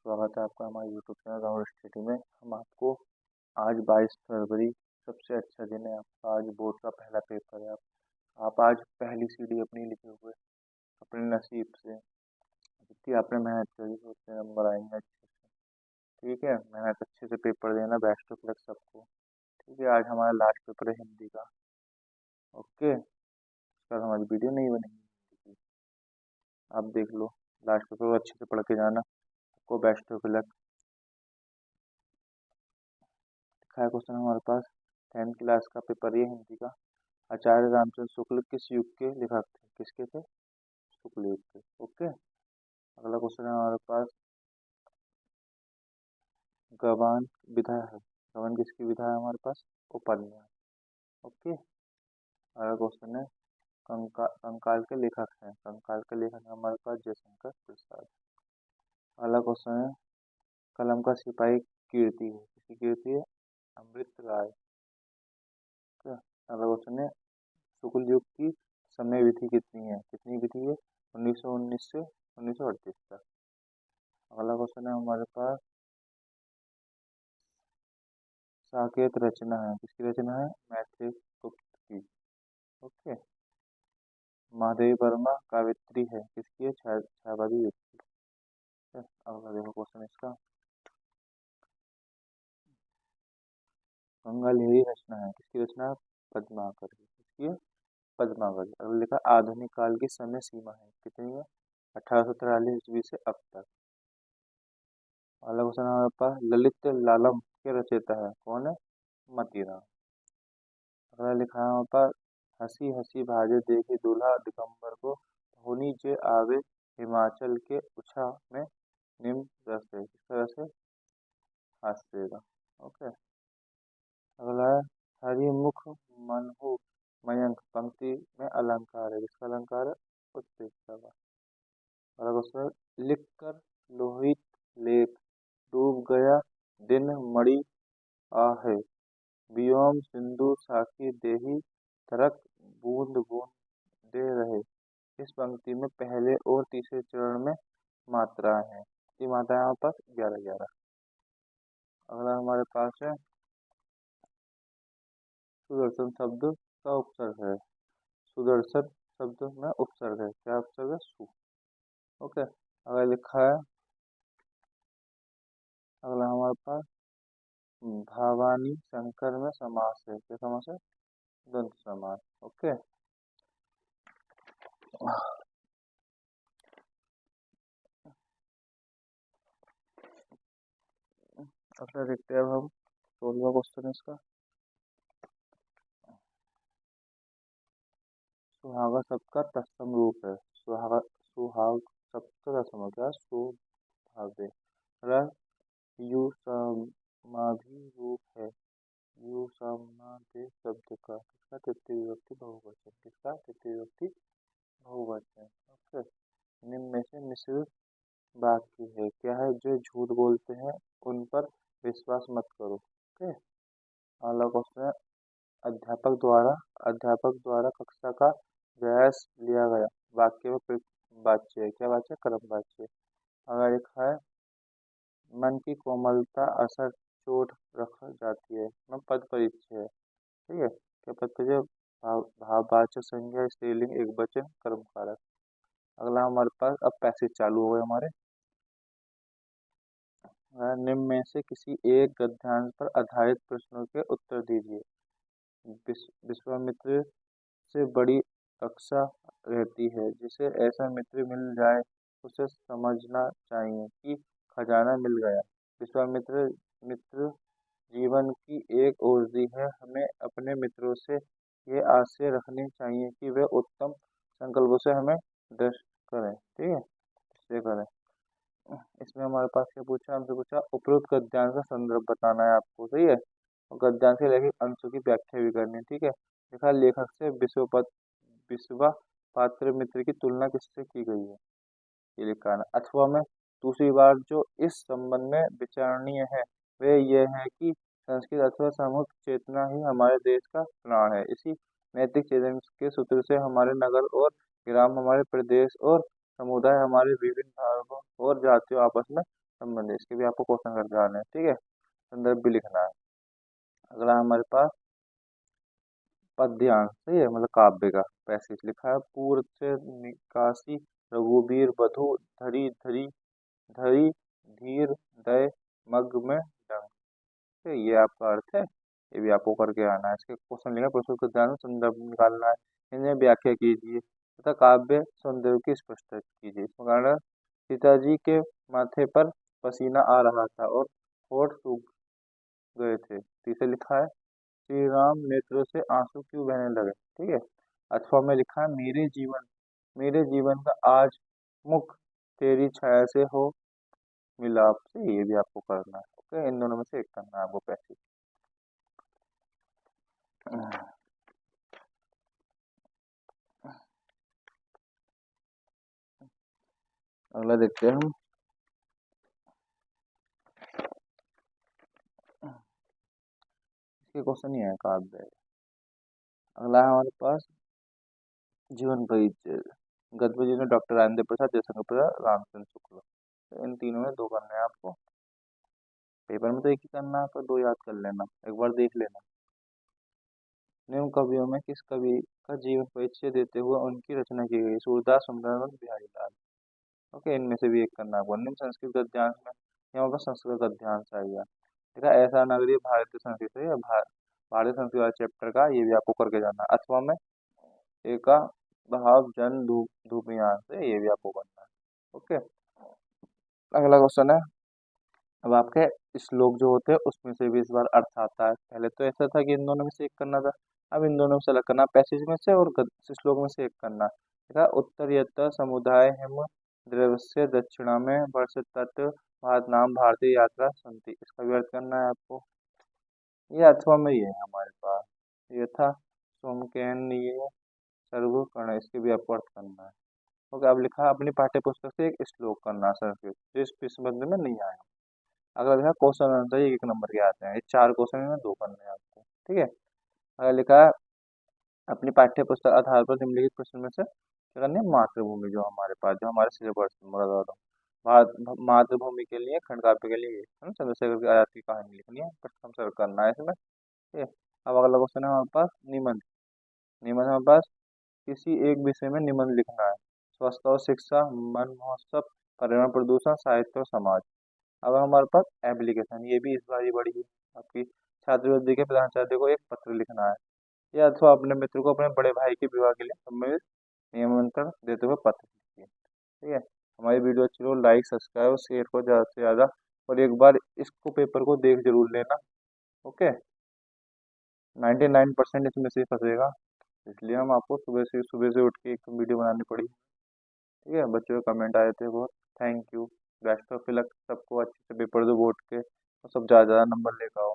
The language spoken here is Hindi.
स्वागत है आपका हमारे यूट्यूब चैनल राहुल स्टडी में। हम आपको आज 22 फरवरी सबसे अच्छा दिन है आपका। आज बोर्ड का पहला पेपर है। आप आज पहली सीढ़ी अपनी लिखे हुए अपने नसीब से जितनी आपने मेहनत करी उतने नंबर आएंगे अच्छे से। ठीक है, मेहनत अच्छे से पेपर देना। बेस्ट ऑफ लक सबको। ठीक है, आज हमारा लास्ट पेपर है हिंदी का। ओके, कल हमारी वीडियो नहीं बनेगी हिंदी की। आप देख लो, लास्ट पेपर अच्छे से पढ़ के जाना। सबको बेस्ट ऑफ लक। लिखा है क्वेश्चन हमारे पास 10th क्लास का पेपर ये हिंदी का। आचार्य रामचंद्र शुक्ल किस युग के लेखक थे? किसके थे? शुक्ल युग के। ओके, अगला क्वेश्चन है हमारे पास गवान विधा है। गवान किसकी विधा है हमारे पास? उपन्यास। ओके, अगला क्वेश्चन है कंकाल के लेखक हैं। कंकाल के लेखक है हमारे पास जयशंकर प्रसाद। अगला क्वेश्चन है कलम का सिपाही कीर्ति है। किसकी कीर्ति है? अमृत राय। अगला क्वेश्चन है शुक्ल युग की समय विधि कितनी है? कितनी विधि है? 1919 से 1938 तक। अगला क्वेश्चन है हमारे पास साकेत रचना है। किसकी रचना है? मैत्रेय गुप्त की। ओके, महादेवी वर्मा काव्यत्री है। किसकी है? छायावादी युग की। अगला देखो क्वेश्चन इसका गंगा लहरी रचना है। किसकी रचना है? पद्माकर की। किसकी है? पद्माकर की। अगला लिखा आधुनिक काल की समय सीमा है। कितनी है? 1843 ईस्वी से अब तक। अगला क्वेश्चन हमारे पास ललित लालम के रचयिता है। कौन है? मतीराम। अगला लिखा है हमारे पास हंसी हंसी भाजे देखी दूल्हा दिगंबर को होनी जे आवे हिमाचल के उछा में निम्न रस है। किस तरह से? हास्य का। ओके, अगला है हरिमुख मनहु मयंक पंक्ति में अलंकार है। किसका अलंकार है? उत्प्रेक्षा का। अगला क्वेश्चन लिख कर लोहित लेख डूब गया दिन मणि आहे व्योम सिंधु साखी देही तरक बूंद बूंद दे रहे। इस पंक्ति में पहले और तीसरे चरण में मात्राएं हैं। कितनी मात्राएं यहाँ पर? 11-11। अगला हमारे पास है सुदर्शन शब्द का उपसर्ग है। सुदर्शन शब्द में उपसर्ग है। क्या उपसर्ग है? सु। ओके, अगला लिखा है अगला हमारे पास भावानी शंकर में समास है। क्या समास है? द्वंद्व समास। ओके, अगला देखते हैं अब हम 16वां क्वेश्चन इसका। सुहागा शब्द का तत्सम रूप है। सुहाग शब्द का तत्सम क्या है? सुभागे। रस यु समाधि रूप है। यु समाधि शब्द का किसका? तृतीय विभक्ति बहुवचन। किसका? तृतीय विभक्ति बहुवचन। ओके, निम्न में से मिश्र वाक्य है। क्या है? जो झूठ बोलते हैं उन पर विश्वास मत करो। ओके, अगला क्वेश्चन है अध्यापक द्वारा कक्षा का व्यास लिया गया वाक्य में वाच्य है। क्या वाच्य है? कर्म वाच्य। अगर लिखा है मन की कोमलता असर चोट रख जाती है। मैं पद परिचय है। ठीक है, क्या पद परिचय? भाववाचक संज्ञा स्त्रीलिंग एक वचन कर्म कारक। अगला हमारे पास अब पैसेज चालू हो गए हमारे। निम्न में से किसी एक गद्यांश पर आधारित प्रश्नों के उत्तर दीजिए। विश्वामित्र से बड़ी कक्षा रहती है। जिसे ऐसा मित्र मिल जाए उसे समझना चाहिए कि खजाना मिल गया। विश्वामित्र मित्र जीवन की एक औषधि है। हमें अपने मित्रों से ये आशय रखनी चाहिए कि वे उत्तम संकल्पों से हमें दृष्ट करें। ठीक है, इससे करें। इसमें हमारे पास क्या पूछा? हमसे पूछा उपरोक्त गद्यांश का संदर्भ बताना है आपको। सही है, और गद्यांश के लेखित अंशों की व्याख्या भी करनी है। ठीक है, लिखा लेखक से विश्वा पात्र मित्र की तुलना किससे की गई है? ये लिखा है। अथवा में दूसरी बार जो इस संबंध में विचारणीय है वे ये है कि संस्कृत अथवा सामूहिक चेतना ही हमारे देश का प्राण है। इसी नैतिक चेतन के सूत्र से हमारे नगर और ग्राम, हमारे प्रदेश और समुदाय, हमारे विभिन्न भागों और जातियों आपस में संबंधी, इसके भी आपको क्वेश्चन करके आने हैं, ठीक है। संदर्भ भी लिखना है। अगला हमारे पास पद्यांश, सही है, मतलब काव्य का पैसेज लिखा है। पूर्व से निकासी रघुबीर बधु धरी धरी धरी धीर दय मग में डंग। ठीक है, ये आपका अर्थ है, ये भी आपको करके आना है। इसके क्वेश्चन लिखा, प्रश्न को ध्यान से संदर्भ निकालना है, इन्हें व्याख्या कीजिए तथा काव्य सौंदर्य की स्पष्ट कीजिए। इसमें कारण सीताजी के माथे पर पसीना आ रहा था और होठ सूख गए थे। तीसरे लिखा है श्री राम नेत्रों से आंसू क्यों बहने लगे। ठीक है। अथवा में लिखा है मेरे जीवन का आज मुख तेरी छाया से हो मिलाप से। ये भी आपको करना है। ओके, इन दोनों में से एक करना है आपको पैसे। अगला देखते हैं हम। इसके क्वेश्चन ही है काव्य। अगला है हमारे पास जीवन परिचय। गद्य जी ने डॉक्टर राजेंद्र प्रसाद, जयशंकर प्रसाद, रामचंद्र शुक्ल। तो इन तीनों में दो करना है आपको। पेपर में तो एक ही करना है, तो दो याद कर लेना, एक बार देख लेना। निम्न कवियों में किस कवि का जीवन परिचय देते हुए उनकी रचना की गई। सूरदास, सुंदरलाल, बिहारी लाल। ओके, इनमें से भी एक करना है। निम्न संस्कृत गद्यांश में यहाँ पर संस्कृत गद्यांश आएगा। ठीक है, ऐसा नगरीय भारतीय संस्कृत है, भारतीय संस्कृत वाले चैप्टर का, ये भी आपको करके जाना है। अथवा में एका भाव जन धूपयान से, ये भी आपको करना है। ओके, अगला क्वेश्चन है। अब आपके श्लोक जो होते हैं उसमें से भी इस बार अर्थ आता है। पहले तो ऐसा था कि इन दोनों में से एक करना था, अब इन दोनों में से अलग करना, पैसेज में से और श्लोक में से एक करना। देखा, उत्तर यत समुदाय हिम द्रवस्य दक्षिणा में वर्ष तट भारत नाम भारतीय यात्रा संति। इसका भी अर्थ करना है आपको। ये अथवा में ही है हमारे पास। ये था सोमकेन ये सर्व कर्ण, इसके भी आपको अर्थ करना है। ओके, अब लिखा है अपनी पाठ्य पुस्तक से एक श्लोक करना है संस्कृत, जो इस बंद में नहीं आया। अगर देखा क्वेश्चन आंसर एक एक नंबर के आते हैं, ये चार क्वेश्चन में दो करने हैं आपको। ठीक है, अगर लिखा है अपनी पाठ्य पुस्तक आधार पर निम्नलिखित प्रश्न में से क्या करनी है। मातृभूमि जो हमारे पास, जो हमारे सिलेबस भारत मातृभूमि के लिए खंड काव्य के लिए है ना, चंद्रशेखर की आजाद की कहानी लिखनी है, प्रथम सर्व करना है इसमें। ठीक है, अब अगला क्वेश्चन है हमारे पास निबंध। निबंध हमारे पास किसी एक विषय में निबंध लिखना है। स्वास्थ्य और शिक्षा, वन महोत्सव, पर्यावरण प्रदूषण, साहित्य और समाज। अब हमारे पास एप्लीकेशन, ये भी इस बार ही बड़ी है आपकी। छात्रवृत्ति के प्रधानाचार्य को एक पत्र लिखना है, या अथवा अपने मित्र को अपने बड़े भाई के विवाह के लिए सम्मिलित निमंत्रण देते हुए पत्र लिखिए। ठीक है, हमारी वीडियो अच्छी हो, लाइक सब्सक्राइब और शेयर को ज़्यादा से ज़्यादा, और एक बार इसको पेपर को देख जरूर लेना। ओके, 99% इसमें से फंसेगा, इसलिए हम आपको सुबह से उठ के एक वीडियो बनानी पड़ी। ठीक है, बच्चों के कमेंट आए थे बहुत, thank you. Best of luck सबको, अच्छे से पेपर दो बोर्ड के, और सब ज़्यादा नंबर लेकर आओ।